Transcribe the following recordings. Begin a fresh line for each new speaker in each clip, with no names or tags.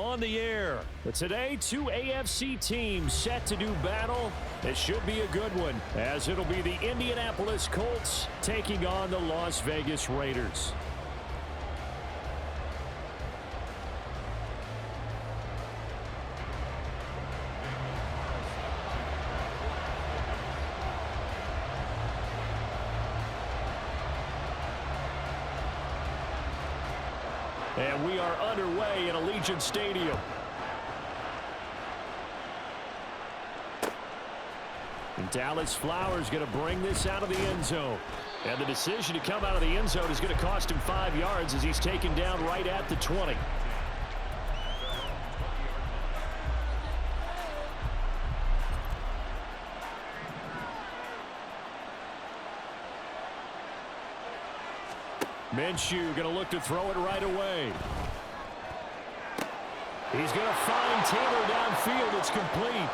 on the air. But today, two AFC teams set to do battle. It should be a good one, as it'll be the Indianapolis Colts taking on the Las Vegas Raiders. And we are underway in Allegiant Stadium. And Dallas Flowers going to bring this out of the end zone. And the decision to come out of the end zone is going to cost him 5 yards as he's taken down right at the 20. Minshew going to look to throw it right away. He's going to find Taylor downfield. It's complete.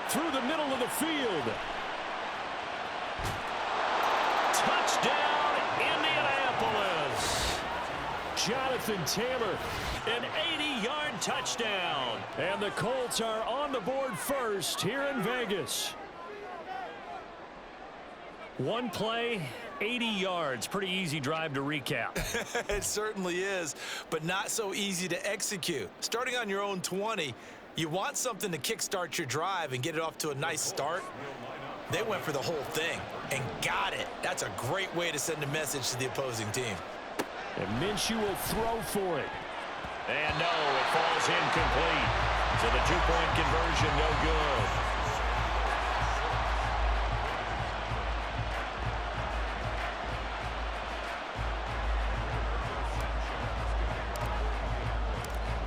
Through the middle of the field. Touchdown, Indianapolis. Jonathan Taylor, an 80-yard touchdown. And the Colts are on the board first here in Vegas. One play, 80 yards. Pretty easy drive to recap.
It certainly is, but not so easy to execute. Starting on your own 20, you want something to kickstart your drive and get it off to a nice start. They went for the whole thing and got it. That's a great way to send a message to the opposing team.
And Minshew will throw for it. And no, it falls incomplete. So the two-point conversion no good.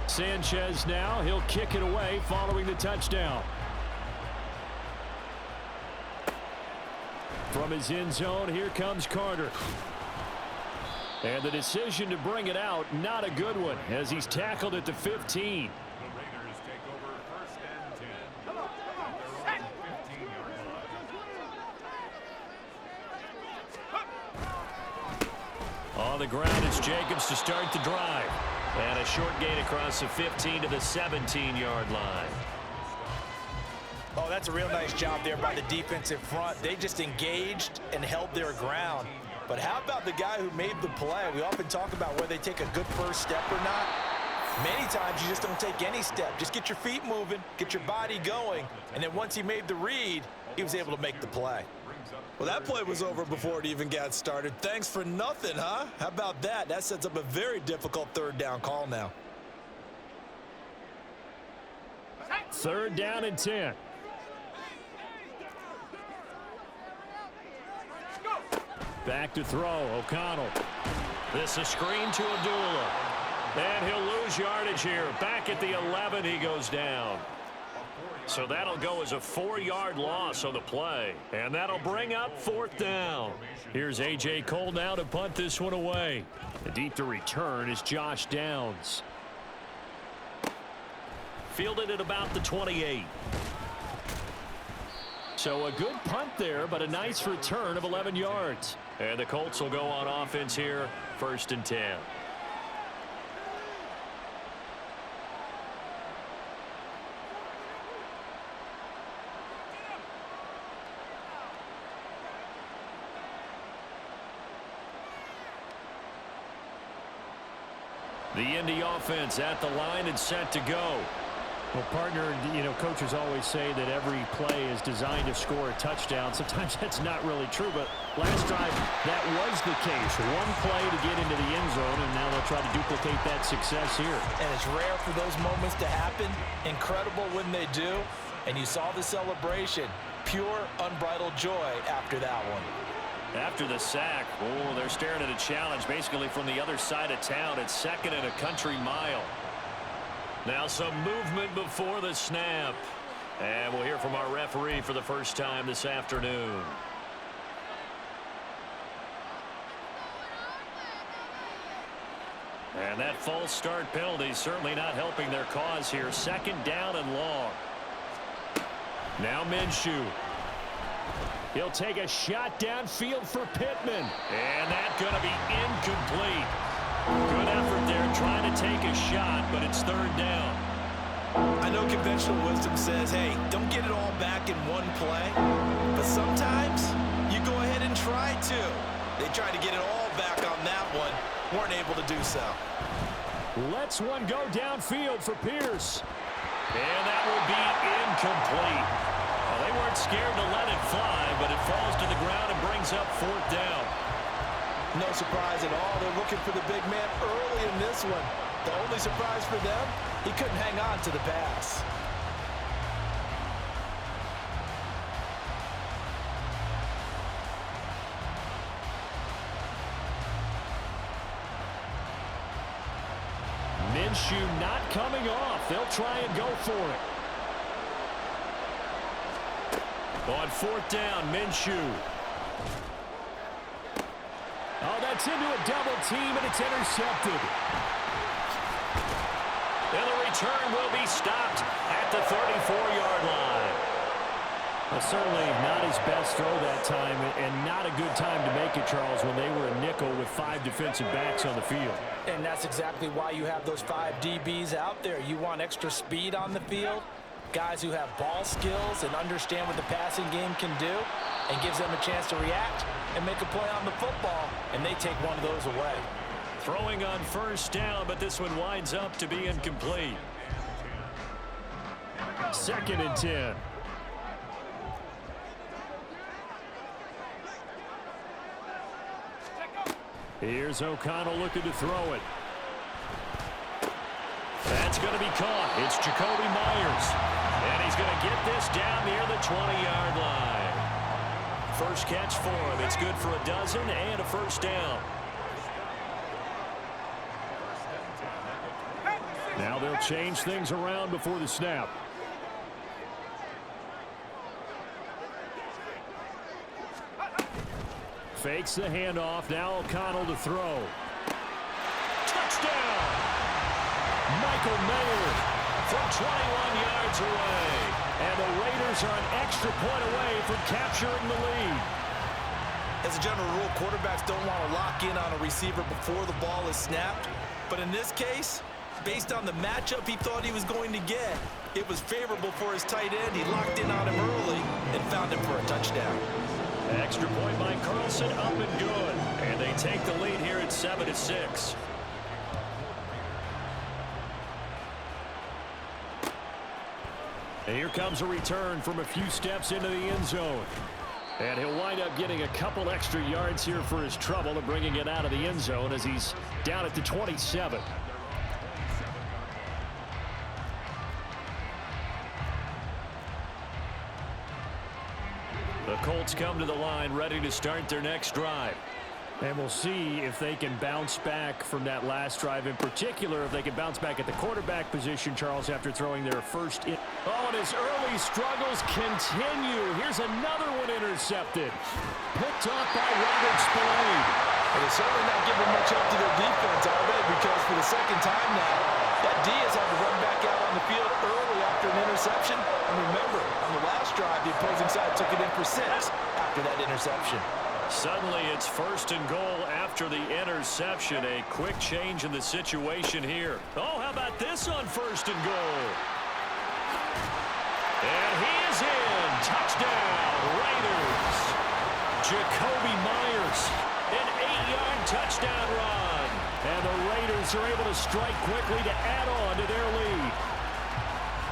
Sanchez now, he'll kick it away following the touchdown. From his end zone, here comes Carter. And the decision to bring it out, not a good one, as he's tackled at the 15. On the ground, it's Jacobs to start the drive. And a short gain across the 15 to the 17-yard line.
Oh, that's a real nice job there by the defensive front. They just engaged and held their ground. But how about the guy who made the play? We often talk about whether they take a good first step or not. Many times you just don't take any step. Just get your feet moving, get your body going, and then once he made the read, he was able to make the play. Well, that play was over before it even got started. Thanks for nothing, huh? How about that? That sets up a very difficult third down call now.
Third down and 10. Back to throw, O'Connell. This a screen to Abdullah. And he'll lose yardage here. Back at the 11, he goes down. So that'll go as a 4-yard loss on the play. And that'll bring up fourth down. Here's A.J. Cole now to punt this one away. The deep to return is Josh Downs. Fielded at about the 28. So a good punt there, but a nice return of 11 yards. And the Colts will go on offense here, 1st and 10. The Indy offense at the line and set to go.
Well, partner, coaches always say that every play is designed to score a touchdown. Sometimes that's not really true, but last drive, that was the case. One play to get into the end zone, and now they'll try to duplicate that success here.
And it's rare for those moments to happen. Incredible when they do. And you saw the celebration. Pure, unbridled joy after that one.
After the sack, they're staring at a challenge basically from the other side of town. It's 2nd and a country mile. Now some movement before the snap. And we'll hear from our referee for the first time this afternoon. And that false start penalty certainly not helping their cause here. 2nd down and long. Now Minshew. He'll take a shot downfield for Pittman. And that's going to be incomplete. Good effort there trying to take a shot, but it's third down.
I know conventional wisdom says, hey, don't get it all back in one play. But sometimes you go ahead and try to. They tried to get it all back on that one. Weren't able to do so.
Lets one go downfield for Pierce.
And that will be incomplete. Well, they weren't scared to let it fly, but it falls to the ground and brings up fourth down.
No surprise at all. They're looking for the big man early in this one. The only surprise for them, he couldn't hang on to the pass.
Minshew not coming off. They'll try and go for it.
On fourth down, Minshew.
Oh, that's into a double team, and it's intercepted.
And the return will be stopped at the 34-yard line.
Well, certainly not his best throw that time, and not a good time to make it, Charles, when they were a nickel with 5 defensive backs on the field.
And that's exactly why you have those 5 DBs out there. You want extra speed on the field, guys who have ball skills and understand what the passing game can do, and gives them a chance to react and make a play on the football, and they take one of those away.
Throwing on first down, but this one winds up to be incomplete.
2nd and 10. Here's O'Connell looking to throw it.
That's going to be caught. It's Jacoby Myers. And he's going to get this down near the 20-yard line. First catch for him. It's good for a dozen and a first down.
Now they'll change things around before the snap. Fakes the handoff. Now O'Connell to throw.
Touchdown! Michael Mayer from 21 yards away.
And the Raiders are an extra point away from capturing the lead.
As a general rule, quarterbacks don't want to lock in on a receiver before the ball is snapped. But in this case, based on the matchup he thought he was going to get, it was favorable for his tight end. He locked in on him early and found him for a touchdown.
Extra point by Carlson, up and good. And they take the lead here at 7-6.
And here comes a return from a few steps into the end zone. And he'll wind up getting a couple extra yards here for his trouble and bringing it out of the end zone as he's down at the 27.
The Colts come to the line ready to start their next drive.
And we'll see if they can bounce back from that last drive, in particular if they can bounce back at the quarterback position, Charles, after throwing their first. Oh, and his early struggles continue. Here's another one intercepted. Picked off by Robert Spillane.
And it's certainly not giving much up to their defense, are they? Because for the second time now, that D has had to run back out on the field early after an interception. And remember, on the last drive, the opposing side took it in for 6 after that interception.
Suddenly it's first and goal after the interception. A quick change in the situation here. Oh, how about this on first and goal? And he is in. Touchdown, Raiders. Jacoby Myers, an 8-yard touchdown run.
And the Raiders are able to strike quickly to add on to their lead.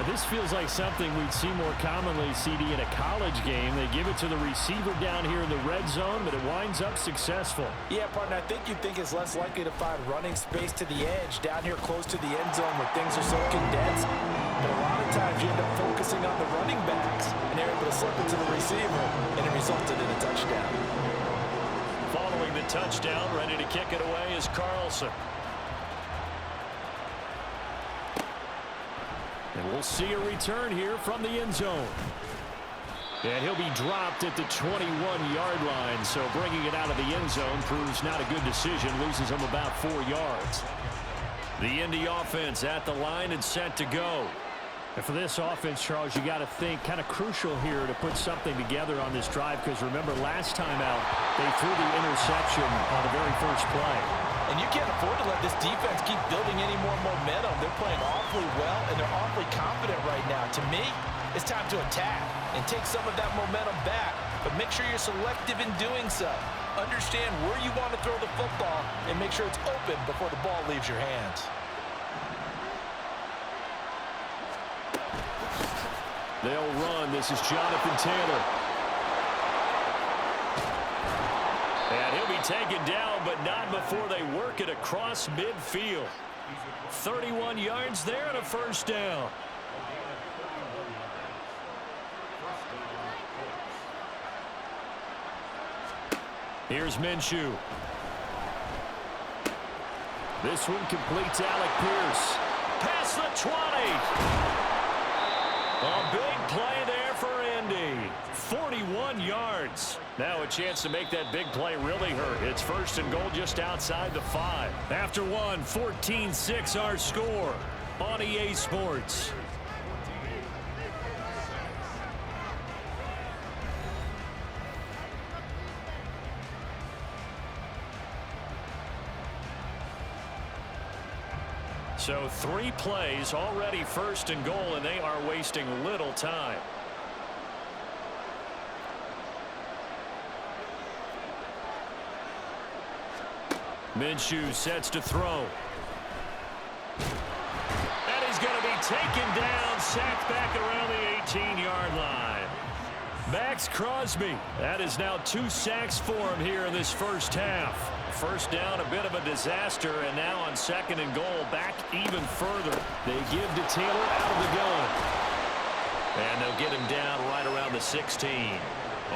This feels like something we'd see more commonly, CD, in a college game. They give it to the receiver down here in the red zone, but it winds up successful.
Yeah, partner, I think you'd think it's less likely to find running space to the edge down here close to the end zone where things are so condensed. But a lot of times you end up focusing on the running backs, and they're able to slip it to the receiver, and it resulted in a touchdown.
Following the touchdown, ready to kick it away is Carlson.
And we'll see a return here from the end zone. And he'll be dropped at the 21-yard line, so bringing it out of the end zone proves not a good decision, loses him about 4 yards.
The Indy offense at the line and set to go.
And for this offense, Charles, you got to think kind of crucial here to put something together on this drive, because remember last time out, they threw the interception on the very first play.
And you can't afford to let this defense keep building any more momentum. They're playing awfully well, and they're awfully confident right now. To me, it's time to attack and take some of that momentum back, but make sure you're selective in doing so. Understand where you want to throw the football and make sure it's open before the ball leaves your hands.
They'll run. This is Jonathan Taylor.
And he'll be taken down, but not before they work it across midfield. 31 yards there and a first down. Here's Minshew. This one completes Alec Pierce. Past the 20. A big play there for Indy. 41 yards. Now a chance to make that big play really hurt. It's first and goal just outside the 5. After one, 14-6 our score on EA Sports. So 3 plays already first and goal, and they are wasting little time. Minshew sets to throw. And he's going to be taken down, sacked back around the 18-yard line. Max Crosby. That is now 2 sacks for him here in this first half. First down, a bit of a disaster, and now on second and goal, back even further. They give to Taylor out of the gun. And they'll get him down right around the 16.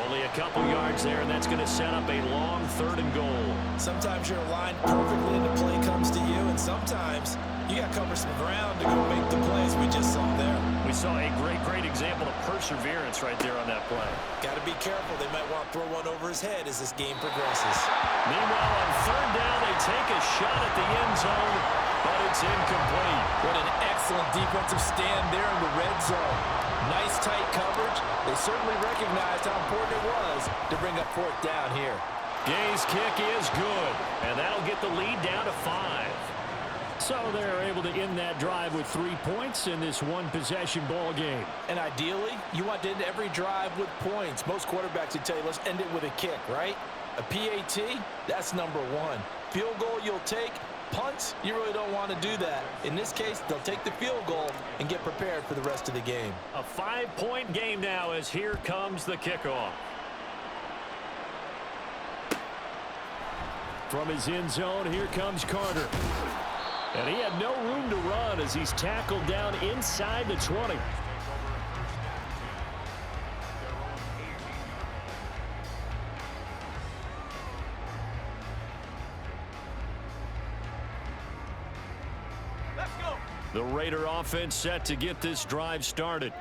Only a couple yards there, and that's going to set up a long third and goal.
Sometimes you're aligned perfectly and the play comes to you, and sometimes you got to cover some ground to go make the plays we just saw there.
We saw a great example of perseverance right there on that play.
Got to be careful. They might want to throw one over his head as this game progresses.
Meanwhile, on third down, they take a shot at the end zone, but it's incomplete.
What an excellent defensive stand there in the red zone. Nice tight coverage. They certainly recognized how important it was to bring up fourth down here.
Gay's kick is good, and that'll get the lead down to 5.
So they're able to end that drive with 3 points in this one-possession ball game.
And ideally, you want to end every drive with points. Most quarterbacks would tell you, let's end it with a kick, right? A PAT, that's number 1. Field goal you'll take. Punts, you really don't want to do that. In this case, they'll take the field goal and get prepared for the rest of the game.
A 5-point game now as here comes the kickoff.
From his end zone, here comes Carter. And he had no room to run as he's tackled down inside the 20.
The Raider offense set to get this drive started.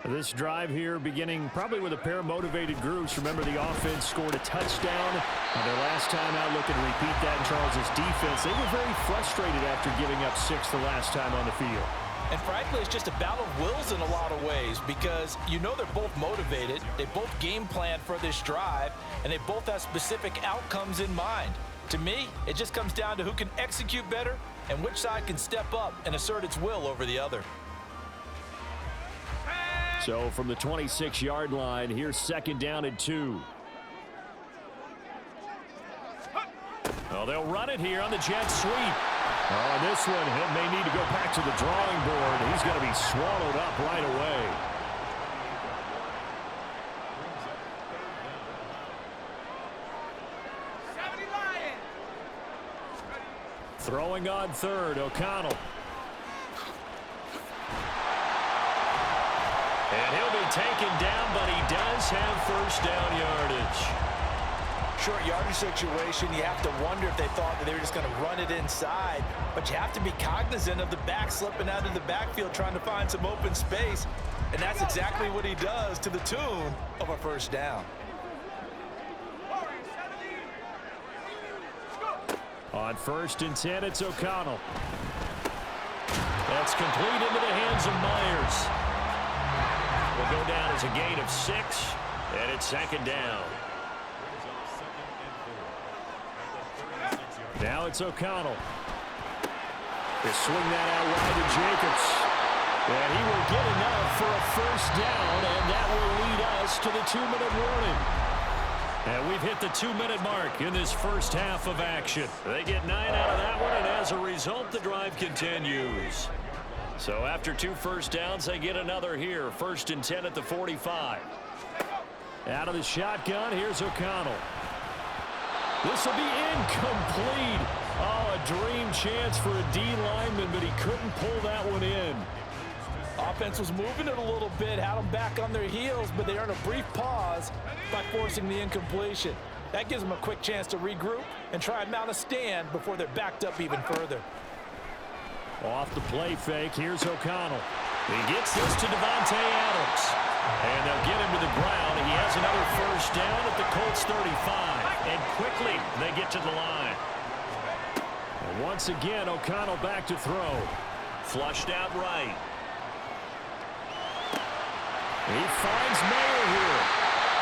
This drive here beginning probably with a pair of motivated groups. Remember, the offense scored a touchdown. Their last time out, looking to repeat that in Charles' defense. They were very frustrated after giving up 6 the last time on the field.
And frankly, it's just a battle of wills in a lot of ways because you know they're both motivated. They both game plan for this drive, and they both have specific outcomes in mind. To me, it just comes down to who can execute better and which side can step up and assert its will over the other.
So from the 26-yard line, here's second down and 2.
Well, they'll run it here on the jet sweep.
Oh, and this one, he may need to go back to the drawing board. He's going to be swallowed up right away. Throwing on third, O'Connell.
And he'll be taken down, but he does have first down yardage.
Short yardage situation, you have to wonder if they thought that they were just going to run it inside. But you have to be cognizant of the back slipping out of the backfield trying to find some open space. And that's exactly what he does to the tune of a first down.
On first and 10, it's O'Connell.
That's complete into the hands of Myers. Will go down as a gain of 6, and it's second down.
Now it's O'Connell. They swing that out wide to Jacobs. And he will get enough for a first down, and that will lead us to the 2-minute warning. And we've hit the 2-minute mark in this first half of action. They get 9 out of that one, and as a result, the drive continues. So after 2 first downs, they get another here. 1st and 10 at the 45. Out of the shotgun, here's O'Connell. This will be incomplete. Oh, a dream chance for a D lineman, but he couldn't pull that one in.
Offense was moving it a little bit, had them back on their heels, but they earned a brief pause by forcing the incompletion. That gives them a quick chance to regroup and try and mount a stand before they're backed up even further.
Off the play fake, here's O'Connell. He gets this to Devontae Adams. And they'll get him to the ground. He has another first down at the Colts 35. And quickly, they get to the line. And once again, O'Connell back to throw. Flushed out right. He finds Mayer here.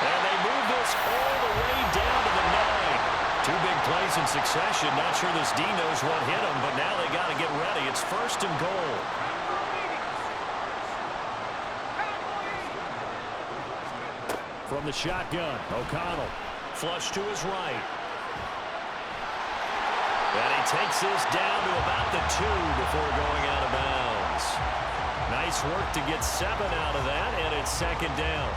And they move this all the way down to the 9. 2 big plays in succession. Not sure this D knows what hit him, but now they got to get ready. It's 1st and goal. From the shotgun, O'Connell. Flush to his right. And he takes this down to about the 2 before going out of bounds. Nice work to get 7 out of that, and it's 2nd down.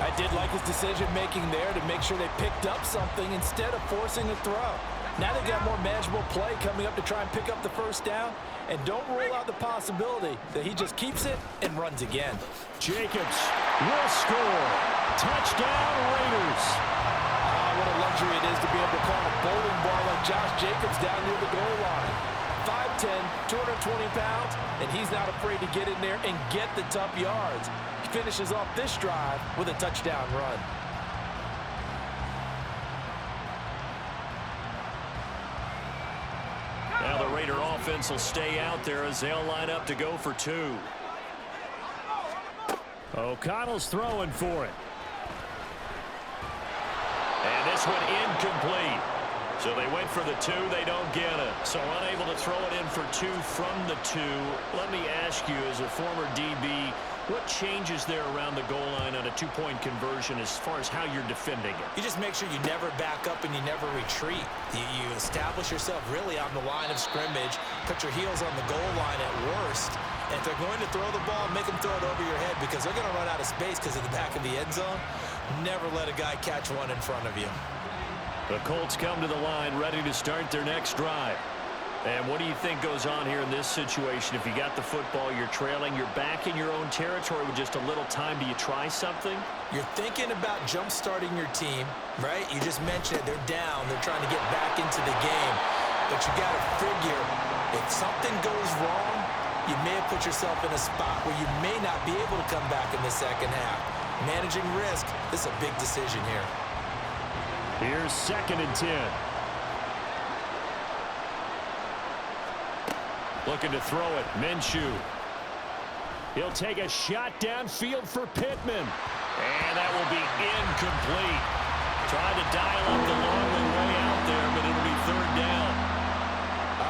I did like his decision-making there to make sure they picked up something instead of forcing a throw. Now they've got more manageable play coming up to try and pick up the first down, and don't rule out the possibility that he just keeps it and runs again.
Jacobs will score. Touchdown, Raiders.
What a luxury it is to be able to call a bowling ball like Josh Jacobs down near the goal line. 5'10", 220 pounds, and he's not afraid to get in there and get the tough yards. He finishes off this drive with a touchdown run.
Now the Raider offense will stay out there as they'll line up to go for 2.
O'Connell's throwing for it.
And this one incomplete. So they went for the 2. They don't get it. So unable to throw it in for 2 from the 2. Let me ask you, as a former DB, what changes there around the goal line on a 2-point conversion as far as how you're defending it?
You just make sure you never back up and you never retreat. You establish yourself really on the line of scrimmage, put your heels on the goal line at worst. And if they're going to throw the ball, make them throw it over your head because they're going to run out of space because of the back of the end zone. Never let a guy catch one in front of you.
The Colts come to the line ready to start their next drive. And what do you think goes on here in this situation? If you got the football, you're trailing, you're back in your own territory with just a little time. Do you try something?
You're thinking about jump-starting your team, right? You just mentioned it. They're down. They're trying to get back into the game. But you got to figure, if something goes wrong, you may have put yourself in a spot where you may not be able to come back in the second half. Managing risk, this is a big decision here.
Here's 2nd and 10. Looking to throw it, Minshew. He'll take a shot downfield for Pittman. And that will be incomplete. Tried to dial up the long way out there, but it'll be 3rd down.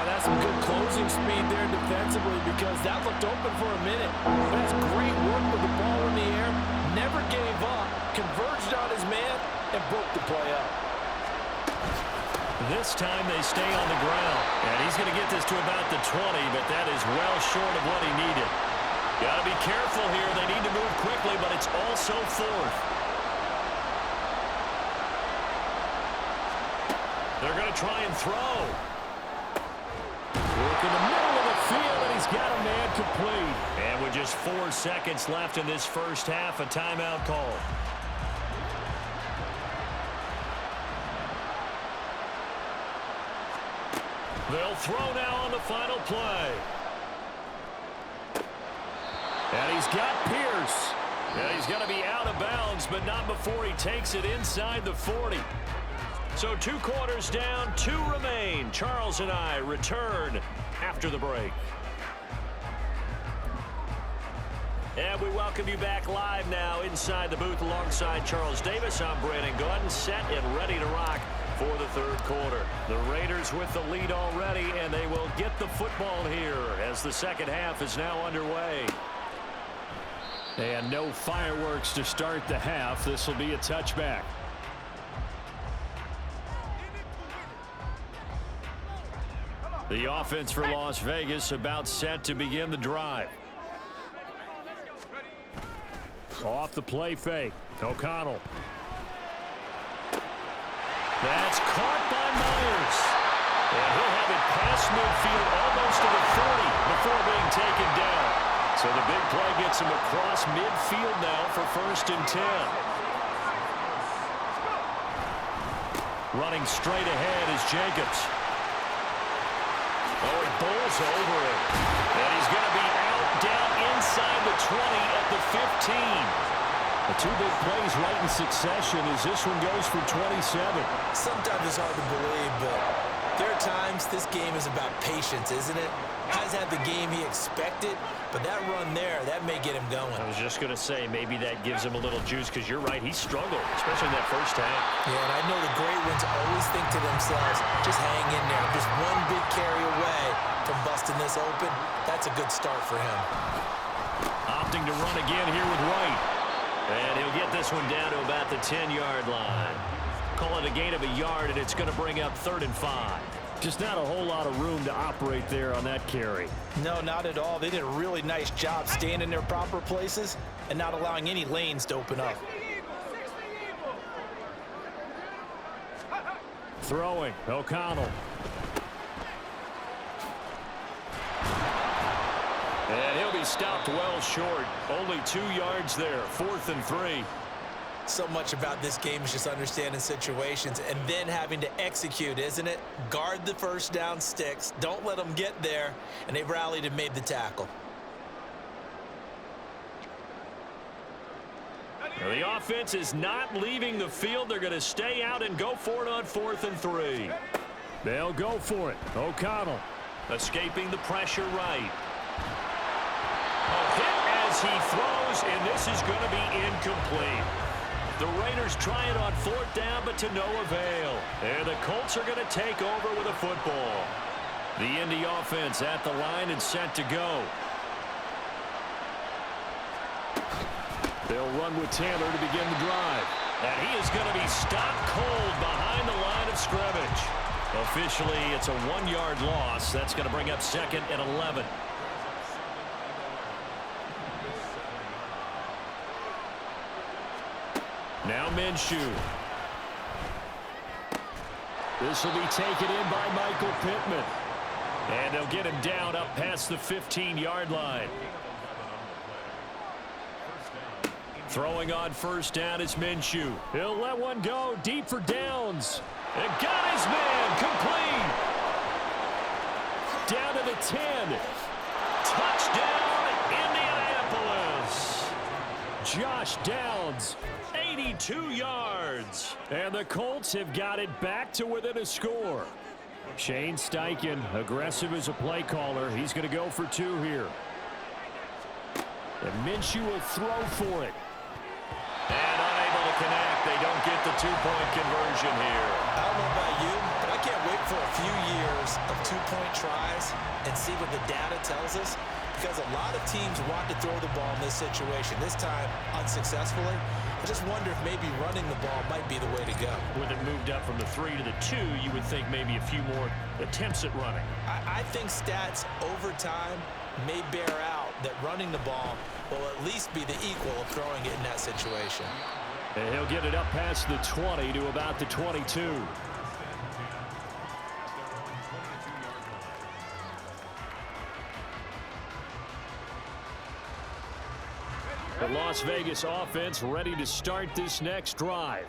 That's some good closing speed there defensively because that looked open for a minute. But that's great work with the ball in the air. Never gave up, converged on his man, and broke the play up.
This time they stay on the ground. And he's going to get this to about the 20, but that is well short of what he needed. Got to be careful here. They need to move quickly, but it's also 4th. They're going to try and throw.
Work in the middle of the field, and he's got a man complete.
And with just 4 seconds left in this first half, a timeout call. They'll throw now on the final play.
And he's got Pierce.
Yeah, he's got to be out of bounds, but not before he takes it inside the 40. So 2 quarters down, 2 remain. Charles and I return after the break. And we welcome you back live now inside the booth alongside Charles Davis. I'm Brandon Gordon, set and ready to rock for the third quarter. The Raiders with the lead already, and they will get the football here as the second half is now underway.
And no fireworks to start the half. This will be a touchback. The offense for Las Vegas about set to begin the drive. Off the play fake. O'Connell. That's caught by Myers. And he'll have it past midfield almost to the 40 before being taken down. So the big play gets him across midfield now for 1st and 10. Running straight ahead is Jacobs. Oh, he bowls over it. And he's going to be out down inside the 20 at the 15. The two big plays right in succession as this one goes for 27.
Sometimes it's hard to believe, but there are times this game is about patience, isn't it? Hasn't had the game he expected, but that run there, that may get him going.
I was just going to say, maybe that gives him a little juice, because you're right, he struggled, especially in that first half.
Yeah, and I know the great ones always think to themselves, just hang in there. Just one big carry away from busting this open. That's a good start for him.
Opting to run again here with White.
And he'll get this one down to about the 10-yard line. Call it a gain of a yard, and it's going to bring up 3rd and 5.
Just not a whole lot of room to operate there on that carry.
No, not at all. They did a really nice job staying in their proper places and not allowing any lanes to open up.
Throwing, O'Connell.
And he'll be stopped well short. Only 2 yards there. 4th and 3.
So much about this game is just understanding situations and then having to execute, isn't it? Guard the first down sticks. Don't let them get there. And they rallied and made the tackle.
Now the offense is not leaving the field. They're going to stay out and go for it on 4th and 3.
They'll go for it. O'Connell.
Escaping the pressure right. A hit as he throws, and this is going to be incomplete. The Raiders try it on 4th down, but to no avail. And the Colts are going to take over with a football. The Indy offense at the line and set to go.
They'll run with Taylor to begin the drive.
And he is going to be stopped cold behind the line of scrimmage. Officially, it's a 1-yard loss. That's going to bring up 2nd and 11.
Now Minshew. This will be taken in by Michael Pittman.
And they'll get him down up past the 15-yard line. Throwing on 1st down is Minshew.
He'll let one go deep for Downs.
And got his man complete.
Down to the 10.
Touchdown, Indianapolis.
Josh Downs.
82 yards.
And the Colts have got it back to within a score. Shane Steichen, aggressive as a play caller. He's going to go for 2 here. And Minshew will throw for it.
And unable to connect. They don't get the 2-point conversion here.
I don't know about you, but I can't wait for a few years of 2-point tries and see what the data tells us. Because a lot of teams want to throw the ball in this situation. This time, unsuccessfully. I just wonder if maybe running the ball might be the way to go.
With it moved up from the 3 to the 2, you would think maybe a few more attempts at running.
I think stats over time may bear out that running the ball will at least be the equal of throwing it in that situation.
And he'll get it up past the 20 to about the 22. The Las Vegas offense ready to start this next drive.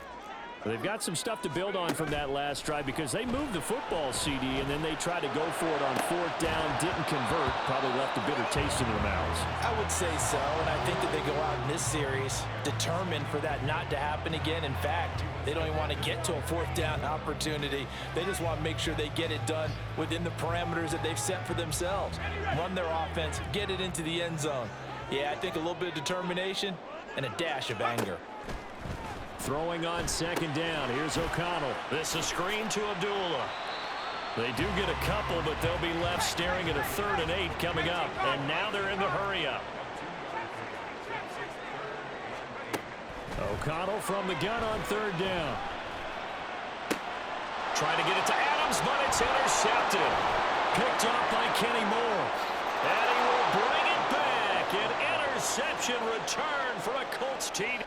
They've got some stuff to build on from that last drive because they moved the football, CD, and then they tried to go for it on 4th down, didn't convert, probably left a bitter taste in their mouths.
I would say so, and I think that they go out in this series determined for that not to happen again. In fact, they don't even want to get to a 4th down opportunity. They just want to make sure they get it done within the parameters that they've set for themselves. Run their offense, get it into the end zone. Yeah, I think a little bit of determination and a dash of anger.
Throwing on second down. Here's O'Connell.
This is screen to Abdullah. They do get a couple, but they'll be left staring at a 3rd and 8 coming up. And now they're in the hurry-up.
O'Connell from the gun on 3rd down.
Trying to get it to Adams, but it's intercepted. Picked up by Kenny Moore. And he will bring it back. An interception return for a Colts team.